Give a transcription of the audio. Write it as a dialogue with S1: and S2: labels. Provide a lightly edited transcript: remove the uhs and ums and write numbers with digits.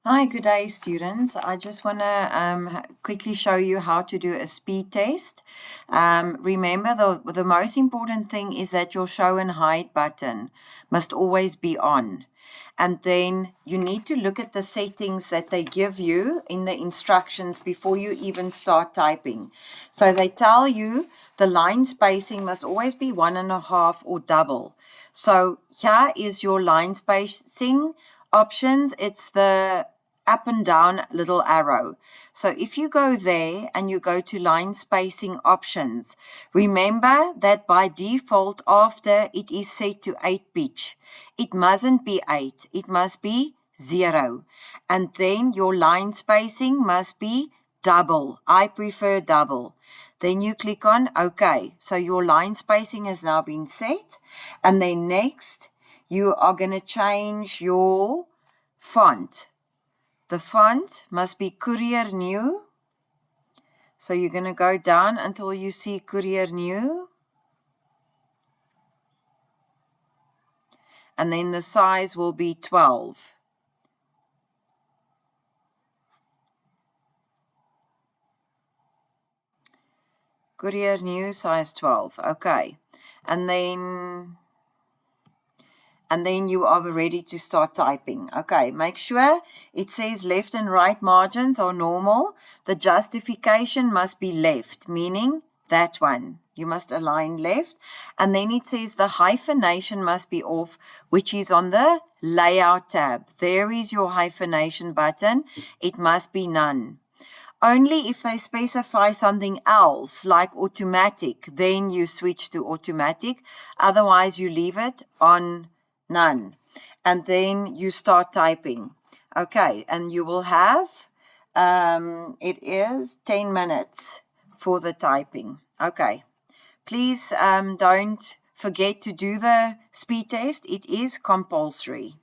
S1: Hi, good day, students. I just want to quickly show you how to do a speed test. Remember, the most important thing is that your show and hide button must always be on. And then you need to look at the settings that they give you in the instructions before you even start typing. So they tell you the line spacing must always be 1.5 or double. So here is your line spacing options. It's the up and down little arrow. So if you go there and you go to line spacing options, remember that by default after it is set to 8 pitch. It mustn't be 8, it must be 0. And then your line spacing must be double. I prefer double. Then you click on OK. So your line spacing has now been set. And then next, you are going to change your font. The font must be Courier New. So you're going to go down until you see Courier New. And then the size will be 12. Courier New size 12. Okay. And then you are ready to start typing. Okay, make sure it says left and right margins are normal. The justification must be left, meaning that one. You must align left. And then it says the hyphenation must be off, which is on the layout tab. There is your hyphenation button. It must be none. Only if they specify something else like automatic, then you switch to automatic. Otherwise, you leave it on none. And then you start typing. Okay, and you will have, it is 10 minutes for the typing. Okay, please don't forget to do the speed test. It is compulsory.